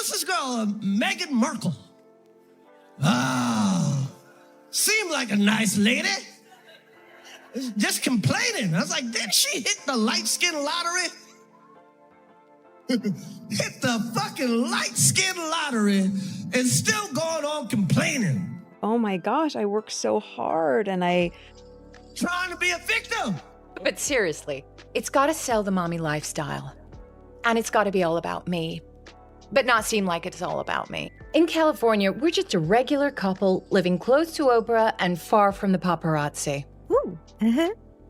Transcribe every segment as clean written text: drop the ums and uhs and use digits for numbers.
what's this girl, Meghan Markle? Oh, seemed like a nice lady. Just complaining. I was like, didn't she hit the light skin lottery? Hit the fucking light skin lottery and still going on complaining. Oh my gosh, I work so hard and Trying to be a victim. But seriously, it's got to sell the mommy lifestyle. And it's got to be all about me. But not seem like it's all about me. In California, we're just a regular couple living close to Oprah and far from the paparazzi. Ooh.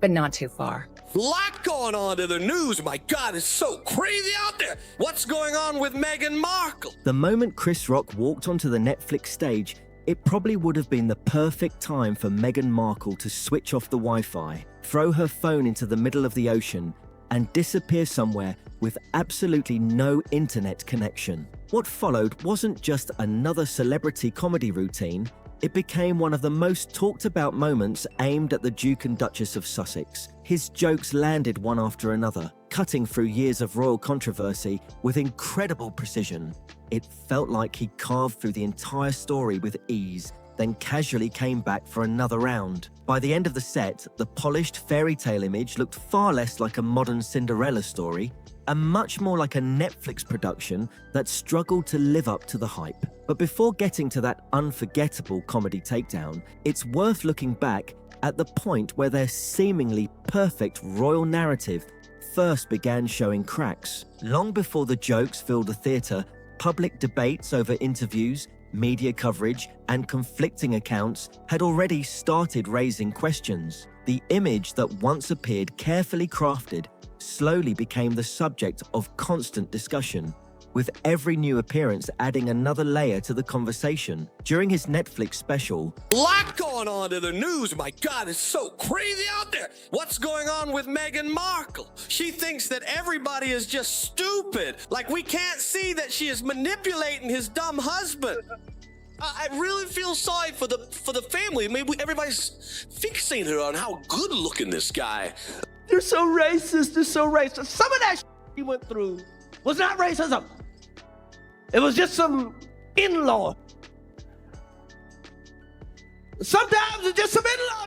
But not too far. Lot going on in the news. My God, it's so crazy out there. What's going on with Meghan Markle? The moment Chris Rock walked onto the Netflix stage, it probably would have been the perfect time for Meghan Markle to switch off the Wi-Fi, throw her phone into the middle of the ocean, and disappear somewhere with absolutely no internet connection. What followed wasn't just another celebrity comedy routine, it became one of the most talked about moments aimed at the Duke and Duchess of Sussex. His jokes landed one after another, cutting through years of royal controversy with incredible precision. It felt like he carved through the entire story with ease, then casually came back for another round. By the end of the set, the polished fairy tale image looked far less like a modern Cinderella story and much more like a Netflix production that struggled to live up to the hype. But before getting to that unforgettable comedy takedown, it's worth looking back at the point where their seemingly perfect royal narrative first began showing cracks. Long before the jokes filled the theatre, public debates over interviews, media coverage, and conflicting accounts had already started raising questions. The image that once appeared carefully crafted slowly became the subject of constant discussion, with every new appearance adding another layer to the conversation. During his Netflix special, Lot going on in the news. My God, it's so crazy out there. What's going on with Meghan Markle? She thinks that everybody is just stupid. Like we can't see that she is manipulating his dumb husband. I really feel sorry for the family. Maybe everybody's fixating her on how good looking this guy. They're so racist. They're so racist. Some of that he went through was not racism. It was just some in-law. Sometimes it's just some in-law.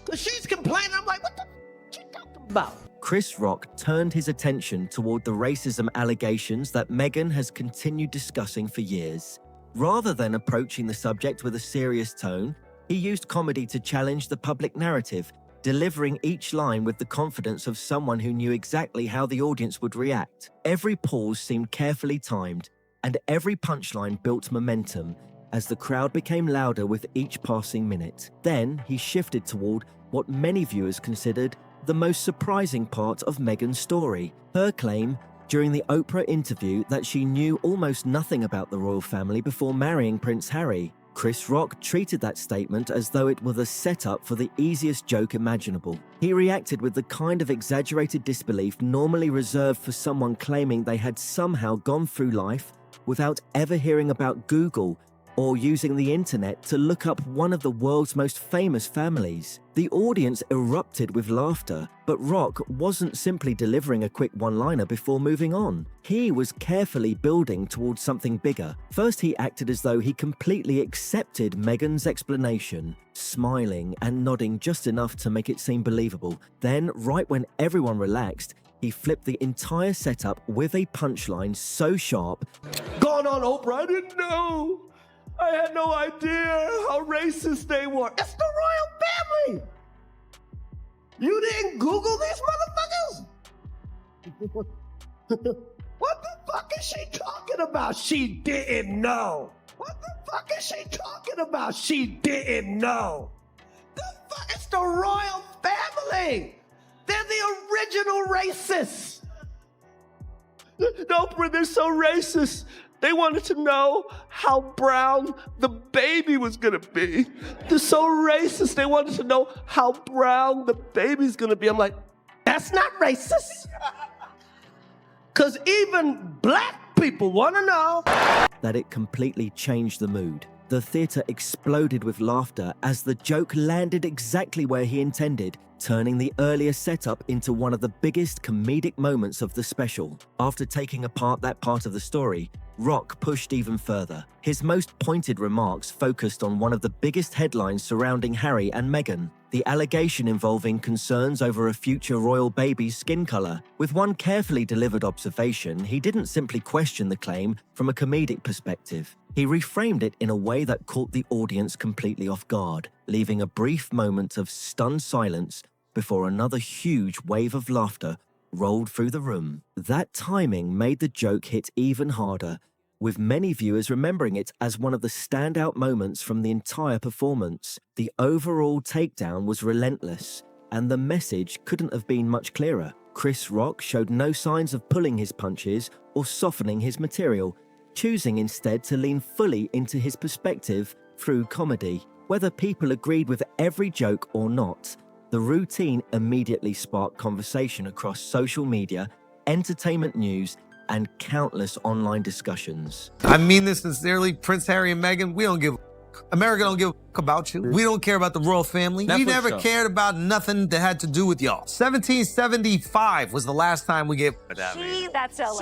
Because she's complaining. I'm like, what the she talking about? Chris Rock turned his attention toward the racism allegations that Meghan has continued discussing for years. Rather than approaching the subject with a serious tone, he used comedy to challenge the public narrative, delivering each line with the confidence of someone who knew exactly how the audience would react. Every pause seemed carefully timed, and every punchline built momentum as the crowd became louder with each passing minute. Then he shifted toward what many viewers considered the most surprising part of Meghan's story, her claim during the Oprah interview that she knew almost nothing about the royal family before marrying Prince Harry. Chris Rock treated that statement as though it were the setup for the easiest joke imaginable. He reacted with the kind of exaggerated disbelief normally reserved for someone claiming they had somehow gone through life without ever hearing about Google or using the internet to look up one of the world's most famous families. The audience erupted with laughter, but Rock wasn't simply delivering a quick one-liner before moving on. He was carefully building towards something bigger. First, he acted as though he completely accepted Meghan's explanation, smiling and nodding just enough to make it seem believable. Then, right when everyone relaxed, he flipped the entire setup with a punchline so sharp, Going on, Oprah, I didn't know. I had no idea how racist they were. It's the royal family. You didn't Google these motherfuckers? What the fuck is she talking about? She didn't know. What the fuck is she talking about? She didn't know. The fuck? It's the royal family. They're the original racists. Oprah, they're so racist. They wanted to know how brown the baby was gonna be. They're so racist. They wanted to know how brown the baby's gonna be. I'm like, that's not racist. Because even black people want to know. that it completely changed the mood. The theatre exploded with laughter as the joke landed exactly where he intended, turning the earlier setup into one of the biggest comedic moments of the special. After taking apart that part of the story, Rock pushed even further. His most pointed remarks focused on one of the biggest headlines surrounding Harry and Meghan, the allegation involving concerns over a future royal baby's skin color. With one carefully delivered observation, he didn't simply question the claim from a comedic perspective. He reframed it in a way that caught the audience completely off guard, leaving a brief moment of stunned silence before another huge wave of laughter rolled through the room. That timing made the joke hit even harder, with many viewers remembering it as one of the standout moments from the entire performance. The overall takedown was relentless, and the message couldn't have been much clearer. Chris Rock showed no signs of pulling his punches or softening his material, choosing instead to lean fully into his perspective through comedy. Whether people agreed with every joke or not, the routine immediately sparked conversation across social media, entertainment news, and countless online discussions. I mean this sincerely, Prince Harry and Meghan, we don't give a America don't give a about you. We don't care about the royal family. We never cared about nothing that had to do with y'all. 1775 was the last time we gave She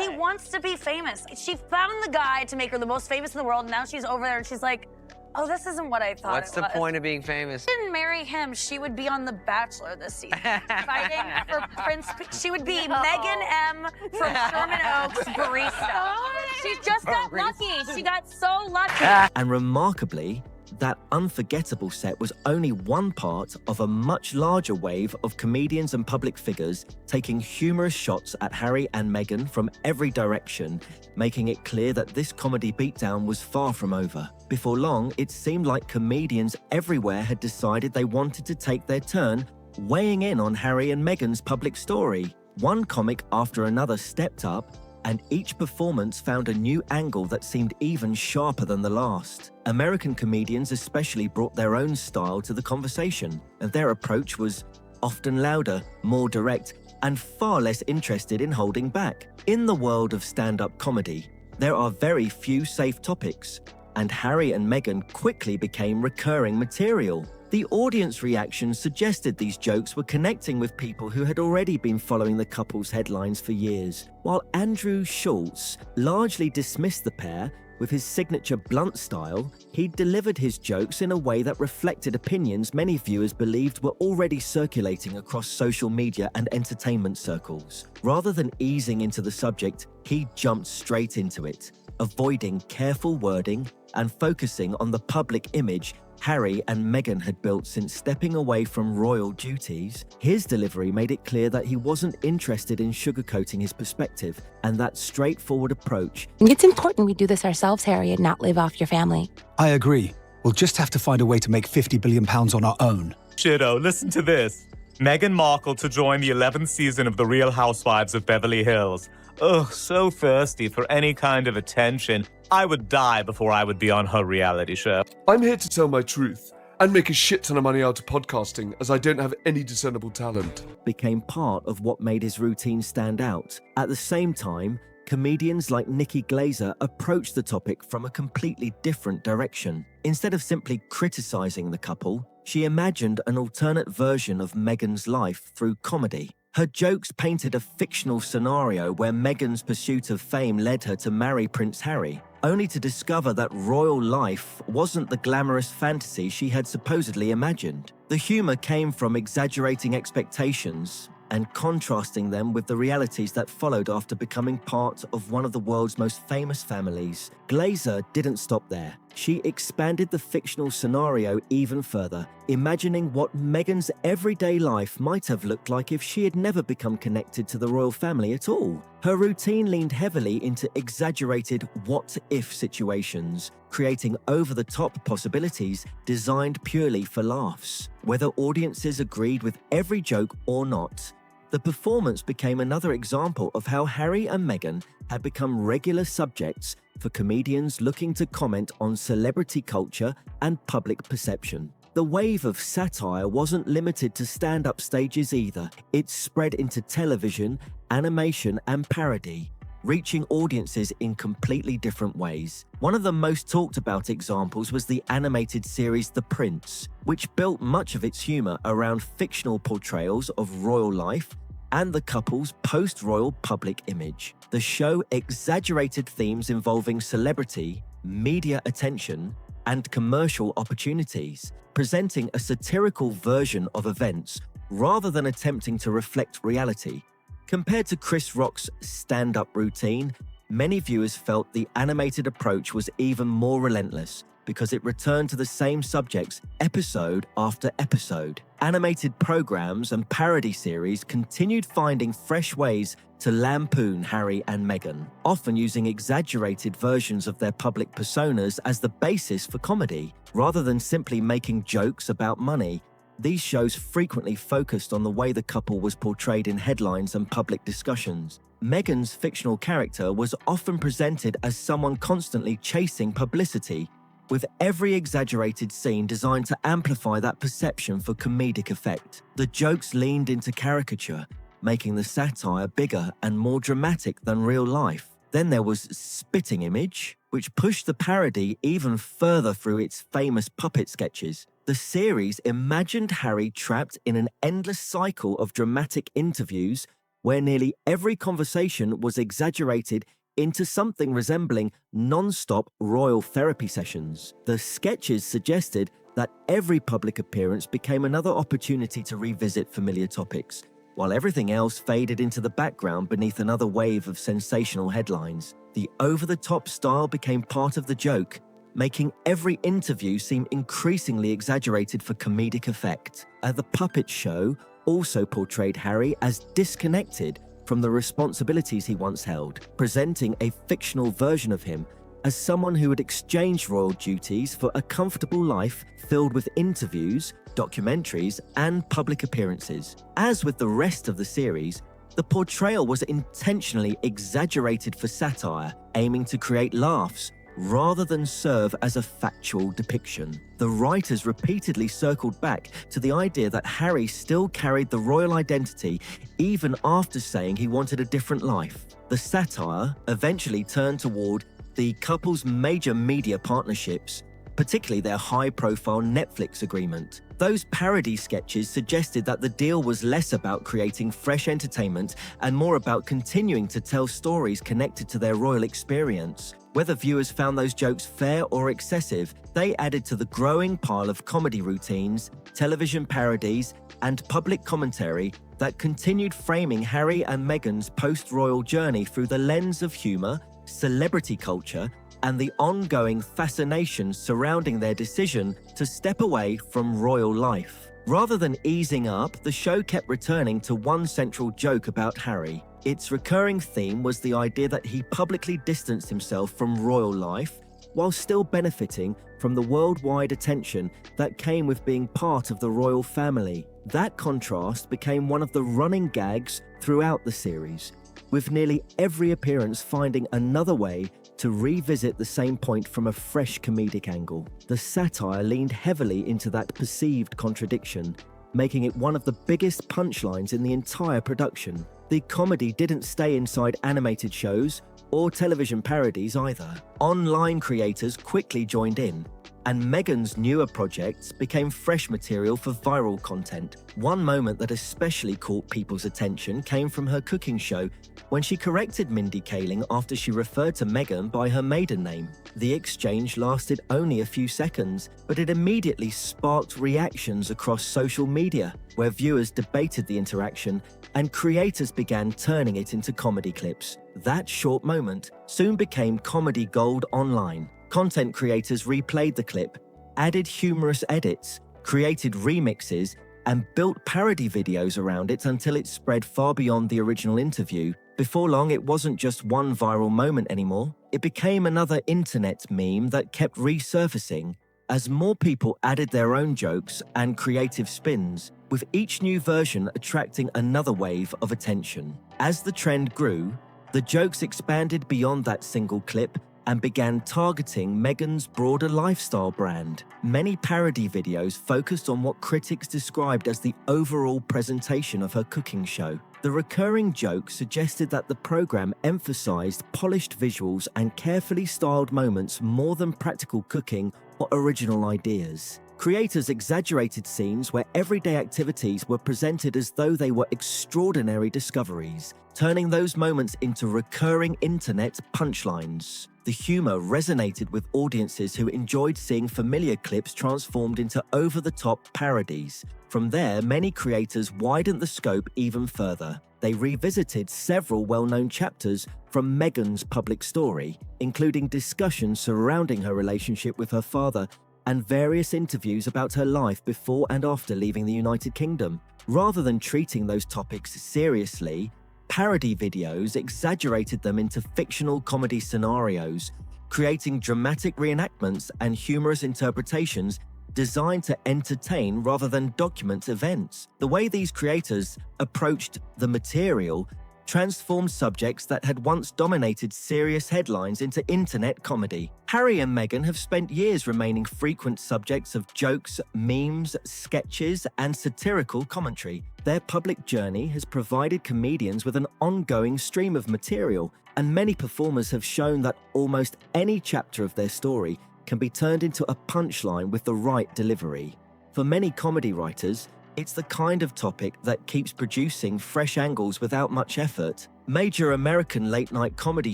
wants to be famous. She found the guy to make her the most famous in the world, and now she's over there and she's like, oh, this isn't what I thought What's the point of being famous? If she didn't marry him, she would be on The Bachelor this season. Fighting for Prince. She would be Megan M. from Sherman Oaks barista. She just got lucky. She got so lucky. And remarkably, that unforgettable set was only one part of a much larger wave of comedians and public figures taking humorous shots at Harry and Meghan from every direction, making it clear that this comedy beatdown was far from over. Before long, it seemed like comedians everywhere had decided they wanted to take their turn weighing in on Harry and Meghan's public story. One comic after another stepped up, and each performance found a new angle that seemed even sharper than the last. American comedians especially brought their own style to the conversation, and their approach was often louder, more direct, and far less interested in holding back. In the world of stand-up comedy, there are very few safe topics, and Harry and Meghan quickly became recurring material. The audience reaction suggested these jokes were connecting with people who had already been following the couple's headlines for years. While Andrew Schultz largely dismissed the pair with his signature blunt style, he delivered his jokes in a way that reflected opinions many viewers believed were already circulating across social media and entertainment circles. Rather than easing into the subject, he jumped straight into it, avoiding careful wording and focusing on the public image Harry and Meghan had built since stepping away from royal duties. His delivery made it clear that he wasn't interested in sugarcoating his perspective, and that straightforward approach. It's important we do this ourselves, Harry, and not live off your family. I agree. We'll just have to find a way to make £50 billion on our own. Shitto, listen to this. Meghan Markle to join the 11th season of The Real Housewives of Beverly Hills. Ugh, so thirsty for any kind of attention. I would die before I would be on her reality show. I'm here to tell my truth and make a shit ton of money out of podcasting, as I don't have any discernible talent. Became part of what made his routine stand out. At the same time, comedians like Nikki Glaser approached the topic from a completely different direction. Instead of simply criticizing the couple, she imagined an alternate version of Meghan's life through comedy. Her jokes painted a fictional scenario where Meghan's pursuit of fame led her to marry Prince Harry, only to discover that royal life wasn't the glamorous fantasy she had supposedly imagined. The humor came from exaggerating expectations and contrasting them with the realities that followed after becoming part of one of the world's most famous families. Glaser didn't stop there. She expanded the fictional scenario even further, imagining what Meghan's everyday life might have looked like if she had never become connected to the royal family at all. Her routine leaned heavily into exaggerated what-if situations, creating over-the-top possibilities designed purely for laughs. Whether audiences agreed with every joke or not, the performance became another example of how Harry and Meghan had become regular subjects for comedians looking to comment on celebrity culture and public perception. The wave of satire wasn't limited to stand-up stages either. It spread into television, animation, and parody. reaching audiences in completely different ways. One of the most talked about examples was the animated series The Prince, which built much of its humor around fictional portrayals of royal life and the couple's post-royal public image. The show exaggerated themes involving celebrity, media attention, and commercial opportunities, presenting a satirical version of events rather than attempting to reflect reality. Compared to Chris Rock's stand-up routine, many viewers felt the animated approach was even more relentless because it returned to the same subjects episode after episode. Animated programs and parody series continued finding fresh ways to lampoon Harry and Meghan, often using exaggerated versions of their public personas as the basis for comedy. Rather than simply making jokes about money, these shows frequently focused on the way the couple was portrayed in headlines and public discussions. Meghan's fictional character was often presented as someone constantly chasing publicity, with every exaggerated scene designed to amplify that perception for comedic effect. The jokes leaned into caricature, making the satire bigger and more dramatic than real life. Then there was Spitting Image, which pushed the parody even further through its famous puppet sketches. The series imagined Harry trapped in an endless cycle of dramatic interviews where nearly every conversation was exaggerated into something resembling non-stop royal therapy sessions. The sketches suggested that every public appearance became another opportunity to revisit familiar topics, while everything else faded into the background beneath another wave of sensational headlines. The over-the-top style became part of the joke, making every interview seem increasingly exaggerated for comedic effect. The puppet show also portrayed Harry as disconnected from the responsibilities he once held, presenting a fictional version of him as someone who had exchanged royal duties for a comfortable life filled with interviews, documentaries, and public appearances. As with the rest of the series, the portrayal was intentionally exaggerated for satire, aiming to create laughs rather than serve as a factual depiction. The writers repeatedly circled back to the idea that Harry still carried the royal identity even after saying he wanted a different life. The satire eventually turned toward the couple's major media partnerships, particularly their high-profile Netflix agreement. Those parody sketches suggested that the deal was less about creating fresh entertainment and more about continuing to tell stories connected to their royal experience. Whether viewers found those jokes fair or excessive, they added to the growing pile of comedy routines, television parodies, and public commentary that continued framing Harry and Meghan's post-royal journey through the lens of humor, celebrity culture, and the ongoing fascination surrounding their decision to step away from royal life. Rather than easing up, the show kept returning to one central joke about Harry. Its recurring theme was the idea that he publicly distanced himself from royal life while still benefiting from the worldwide attention that came with being part of the royal family. That contrast became one of the running gags throughout the series, with nearly every appearance finding another way to revisit the same point from a fresh comedic angle. The satire leaned heavily into that perceived contradiction, making it one of the biggest punchlines in the entire production. The comedy didn't stay inside animated shows or television parodies either. Online creators quickly joined in, and Meghan's newer projects became fresh material for viral content. One moment that especially caught people's attention came from her cooking show, when she corrected Mindy Kaling after she referred to Meghan by her maiden name. The exchange lasted only a few seconds, but it immediately sparked reactions across social media, where viewers debated the interaction and creators began turning it into comedy clips. That short moment soon became comedy gold online. Content creators replayed the clip, added humorous edits, created remixes, and built parody videos around it until it spread far beyond the original interview. Before long, it wasn't just one viral moment anymore. It became another internet meme that kept resurfacing as more people added their own jokes and creative spins, with each new version attracting another wave of attention. As the trend grew, the jokes expanded beyond that single clip and began targeting Meghan's broader lifestyle brand. Many parody videos focused on what critics described as the overall presentation of her cooking show. The recurring joke suggested that the program emphasized polished visuals and carefully styled moments more than practical cooking or original ideas. Creators exaggerated scenes where everyday activities were presented as though they were extraordinary discoveries, turning those moments into recurring internet punchlines. The humor resonated with audiences who enjoyed seeing familiar clips transformed into over-the-top parodies. From there, many creators widened the scope even further. They revisited several well-known chapters from Meghan's public story, including discussions surrounding her relationship with her father and various interviews about her life before and after leaving the United Kingdom. Rather than treating those topics seriously, parody videos exaggerated them into fictional comedy scenarios, creating dramatic reenactments and humorous interpretations designed to entertain rather than document events. The way these creators approached the material transformed subjects that had once dominated serious headlines into internet comedy. Harry and Meghan have spent years remaining frequent subjects of jokes, memes, sketches, and satirical commentary. Their public journey has provided comedians with an ongoing stream of material, and many performers have shown that almost any chapter of their story can be turned into a punchline with the right delivery. For many comedy writers, it's the kind of topic that keeps producing fresh angles without much effort. Major American late-night comedy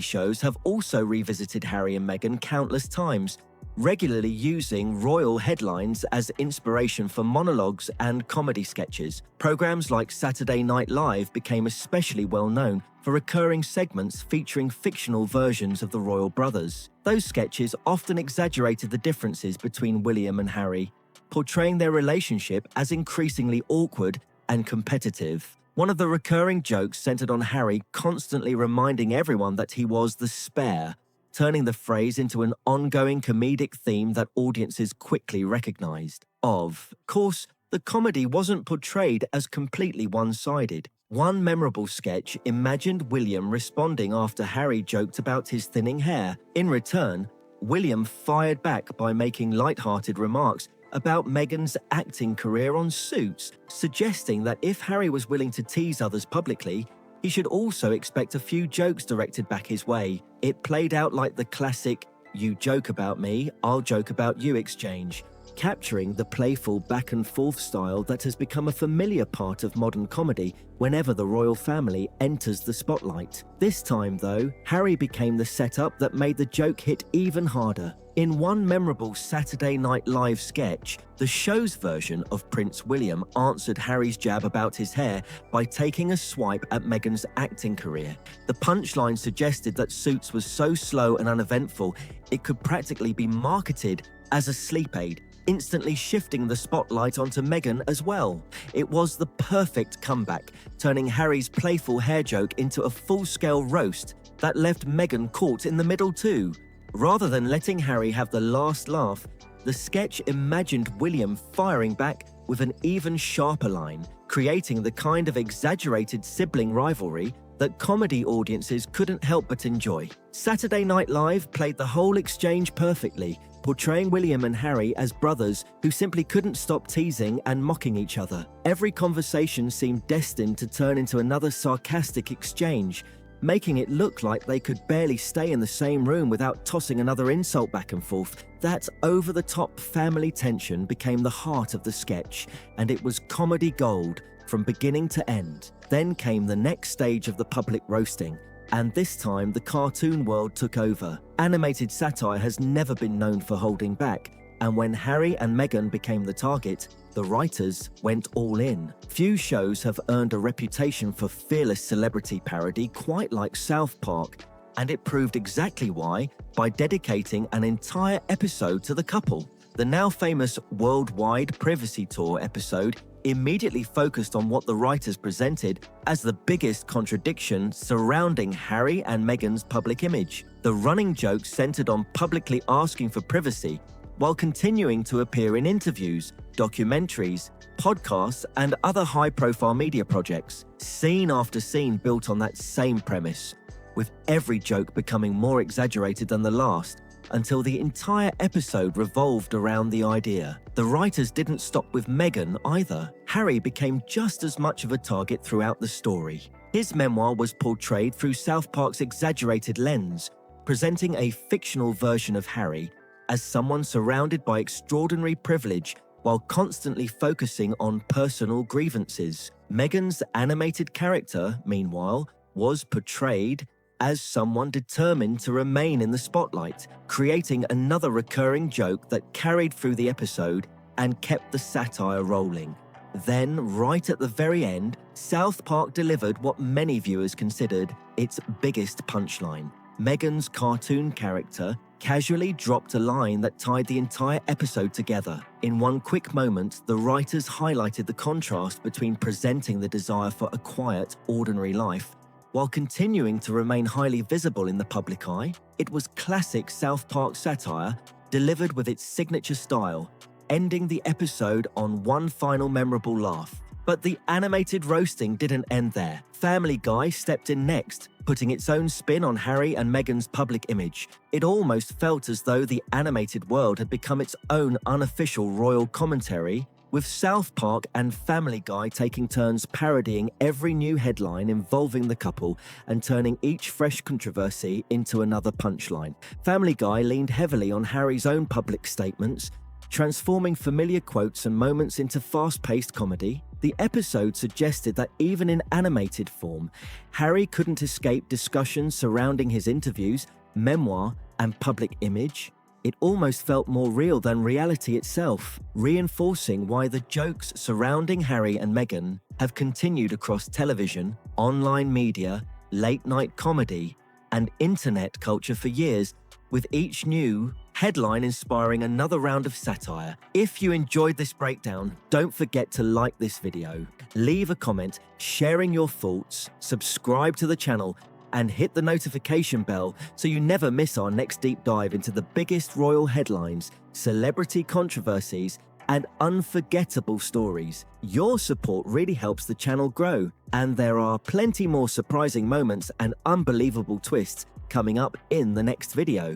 shows have also revisited Harry and Meghan countless times, regularly using royal headlines as inspiration for monologues and comedy sketches. Programs like Saturday Night Live became especially well known for recurring segments featuring fictional versions of the royal brothers. Those sketches often exaggerated the differences between William and Harry, portraying their relationship as increasingly awkward and competitive. One of the recurring jokes centered on Harry constantly reminding everyone that he was the spare, turning the phrase into an ongoing comedic theme that audiences quickly recognized. Of course, the comedy wasn't portrayed as completely one-sided. One memorable sketch imagined William responding after Harry joked about his thinning hair. In return, William fired back by making light-hearted remarks about Meghan's acting career on Suits, suggesting that if Harry was willing to tease others publicly, he should also expect a few jokes directed back his way. It played out like the classic, "You joke about me, I'll joke about you" exchange, capturing the playful back-and-forth style that has become a familiar part of modern comedy whenever the royal family enters the spotlight. This time, though, Harry became the setup that made the joke hit even harder. In one memorable Saturday Night Live sketch, the show's version of Prince William answered Harry's jab about his hair by taking a swipe at Meghan's acting career. The punchline suggested that Suits was so slow and uneventful, it could practically be marketed as a sleep aid, instantly shifting the spotlight onto Meghan as well. It was the perfect comeback, turning Harry's playful hair joke into a full-scale roast that left Meghan caught in the middle too. Rather than letting Harry have the last laugh, the sketch imagined William firing back with an even sharper line, creating the kind of exaggerated sibling rivalry that comedy audiences couldn't help but enjoy. Saturday Night Live played the whole exchange perfectly, portraying William and Harry as brothers who simply couldn't stop teasing and mocking each other. Every conversation seemed destined to turn into another sarcastic exchange, making it look like they could barely stay in the same room without tossing another insult back and forth. That over-the-top family tension became the heart of the sketch, and it was comedy gold from beginning to end. Then came the next stage of the public roasting, and this time the cartoon world took over. Animated satire has never been known for holding back, and when Harry and Meghan became the target, the writers went all in. Few shows have earned a reputation for fearless celebrity parody quite like South Park, and it proved exactly why by dedicating an entire episode to the couple. The now famous Worldwide Privacy Tour episode immediately focused on what the writers presented as the biggest contradiction surrounding Harry and Meghan's public image. The running joke centered on publicly asking for privacy, while continuing to appear in interviews, documentaries, podcasts, and other high-profile media projects. Scene after scene built on that same premise, with every joke becoming more exaggerated than the last, until the entire episode revolved around the idea. The writers didn't stop with Meghan either. Harry became just as much of a target throughout the story. His memoir was portrayed through South Park's exaggerated lens, presenting a fictional version of Harry as someone surrounded by extraordinary privilege while constantly focusing on personal grievances. Meghan's animated character, meanwhile, was portrayed as someone determined to remain in the spotlight, creating another recurring joke that carried through the episode and kept the satire rolling. Then, right at the very end, South Park delivered what many viewers considered its biggest punchline. Meghan's cartoon character casually dropped a line that tied the entire episode together. In one quick moment, the writers highlighted the contrast between presenting the desire for a quiet, ordinary life while continuing to remain highly visible in the public eye. It was classic South Park satire delivered with its signature style, ending the episode on one final memorable laugh. But the animated roasting didn't end there. Family Guy stepped in next, putting its own spin on Harry and Meghan's public image. It almost felt as though the animated world had become its own unofficial royal commentary, with South Park and Family Guy taking turns parodying every new headline involving the couple and turning each fresh controversy into another punchline. Family Guy leaned heavily on Harry's own public statements, transforming familiar quotes and moments into fast-paced comedy. The episode suggested that even in animated form, Harry couldn't escape discussions surrounding his interviews, memoir, and public image. It almost felt more real than reality itself, reinforcing why the jokes surrounding Harry and Meghan have continued across television, online media, late-night comedy, and internet culture for years, with each new headline inspiring another round of satire. If you enjoyed this breakdown, don't forget to like this video, leave a comment sharing your thoughts, subscribe to the channel, and hit the notification bell so you never miss our next deep dive into the biggest royal headlines, celebrity controversies, and unforgettable stories. Your support really helps the channel grow, and there are plenty more surprising moments and unbelievable twists coming up in the next video.